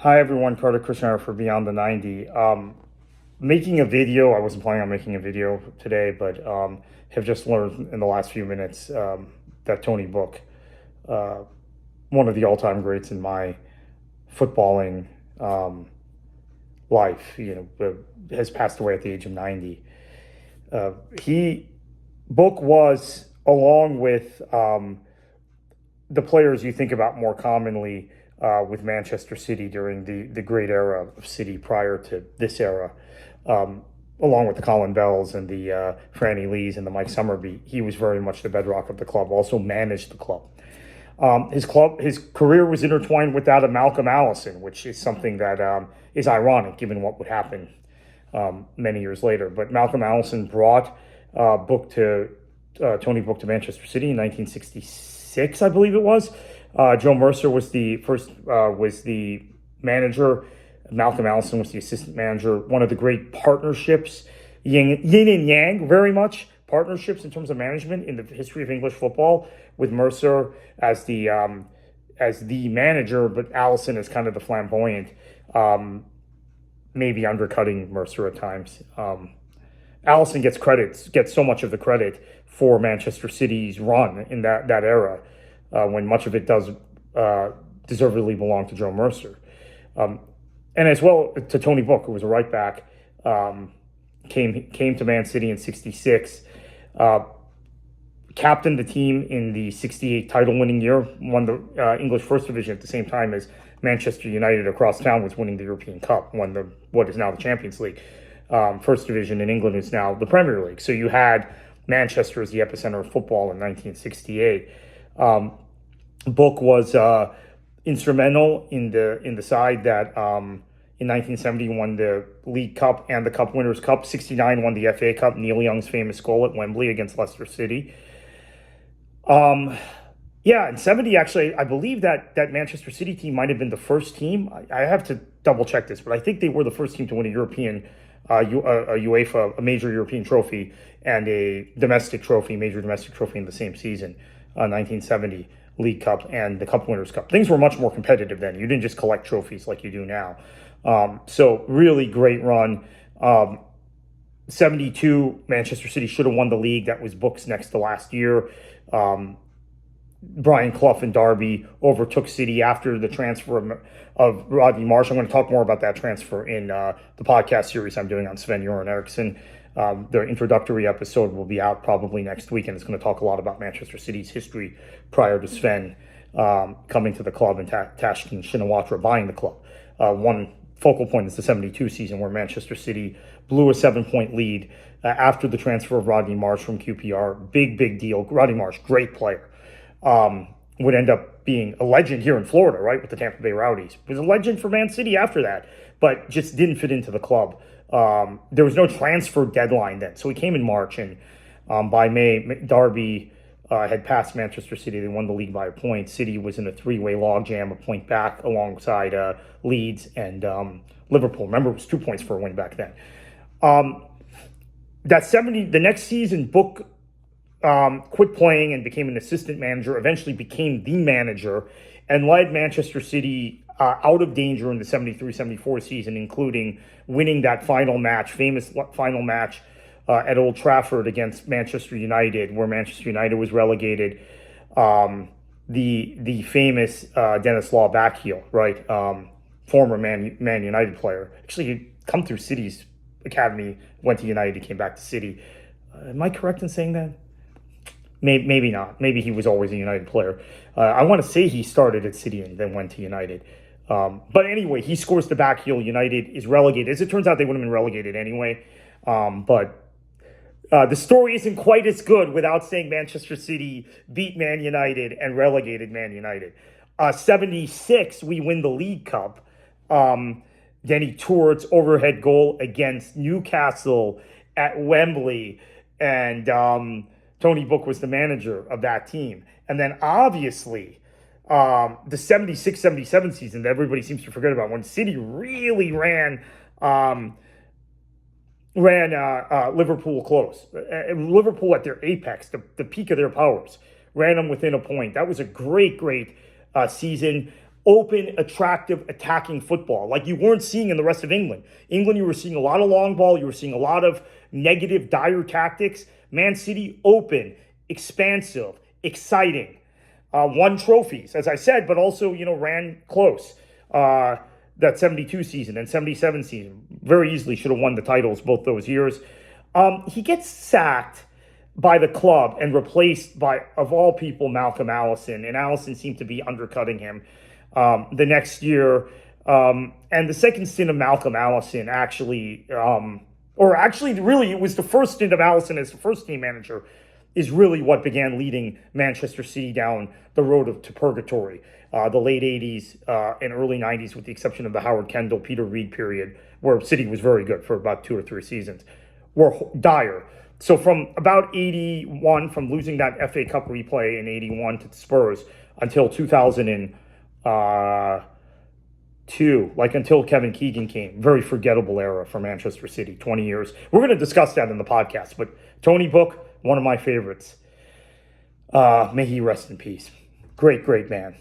Hi everyone, Carter Kushner for Beyond the 90. Making a video, I wasn't planning on making a video today, but have just learned in the last few minutes that Tony Book, uh, one of the all-time greats in my footballing um, life, has passed away at the age of 90. He Book was, along with the players you think about more commonly with Manchester City during the great era of City prior to this era, um, along with the Colin Bells and the Franny Lees and the Mike Summerby. He was very much the bedrock of the club. Also managed the club. His career was intertwined with that of Malcolm Allison, which is something that is ironic given what would happen many years later. But Malcolm Allison brought Tony Book to Manchester City in 1966, I believe it was. Joe Mercer was the manager. Malcolm Allison was the assistant manager. One of the great partnerships, yin and yang, very much partnerships in terms of management in the history of English football, with Mercer as the manager, but Allison as kind of the flamboyant, maybe undercutting Mercer at times. Allison gets so much of the credit for Manchester City's run in that era, when much of it does deservedly belong to Joe Mercer. And as well to Tony Book, who was a right back, came to Man City in '66, captained the team in the '68 title-winning year, won the English First Division at the same time as Manchester United across town was winning the European Cup, won what is now the Champions League. First Division in England is now the Premier League. So you had Manchester as the epicenter of football in 1968. Book was instrumental in the side that in 1970 won the League Cup and the Cup Winners' Cup. '69 won the FA Cup. Neil Young's famous goal at Wembley against Leicester City. In '70, actually, I believe that Manchester City team might have been the first team. I have to double check this, but I think they were the first team to win a European, a UEFA, a major European trophy, and a major domestic trophy in the same season, 1970 League Cup and the Cup Winners' Cup. Things were much more competitive then. You didn't just collect trophies like you do now. So really great run. '72, Manchester City should have won the league. That was Book's next to last year. Brian Clough and Derby overtook City after the transfer of Rodney Marsh. I'm going to talk more about that transfer in the podcast series I'm doing on Sven-Göran Eriksson. Their introductory episode will be out probably next week, and it's going to talk a lot about Manchester City's history prior to Sven coming to the club and Tashkent Shinawatra buying the club. One focal point is the '72 season, where Manchester City blew a 7-point lead after the transfer of Rodney Marsh from QPR. Big deal. Rodney Marsh, great player. Would end up being a legend here in Florida, right, with the Tampa Bay Rowdies. Was a legend for Man City after that, but just didn't fit into the club. There was no transfer deadline then, so he came in March, and by May, Derby had passed Manchester City. They won the league by a point. City was in a three-way logjam, a point back, alongside Leeds and Liverpool. Remember, it was 2 points for a win back then. The next season, Book quit playing and became an assistant manager, eventually became the manager, and led Manchester City out of danger in the '73-'74 season, including winning that famous final match at Old Trafford against Manchester United, where Manchester United was relegated. The famous Dennis Law backheel, right? Former Man United player. Actually, he'd come through City's academy, went to United, came back to City. Am I correct in saying that? Maybe not. Maybe he was always a United player. I want to say he started at City and then went to United. But anyway, he scores the back heel. United is relegated. As it turns out, they would have been relegated anyway. But the story isn't quite as good without saying Manchester City beat Man United and relegated Man United. '76, we win the League Cup. Danny Turret's overhead goal against Newcastle at Wembley. And Tony Book was the manager of that team. And then obviously the '76-'77 season that everybody seems to forget about, when City really ran Liverpool close. Liverpool at their apex, the peak of their powers, ran them within a point. That was a great season. open, attractive, attacking football like you weren't seeing in the rest of England. England, you were seeing a lot of long ball. You were seeing a lot of negative, dire tactics. Man City, open, expansive, exciting. Won trophies, as I said, but also, ran close. That 72 season and 77 season. Very easily should have won the titles both those years. He gets sacked by the club and replaced by, of all people, Malcolm Allison. And Allison seemed to be undercutting him the next year. And the second stint of Malcolm Allison really, it was the first stint of Allison as the first team manager is really what began leading Manchester City down the road to purgatory. The late 80s and early 90s, with the exception of the Howard Kendall, Peter Reid period, where City was very good for about 2 or 3 seasons, were dire. So from about 81, from losing that FA Cup replay in 81 to the Spurs until 2002, until Kevin Keegan came, very forgettable era for Manchester City, 20 years. We're going to discuss that in the podcast, but Tony Book, one of my favorites. May he rest in peace. Great, great man.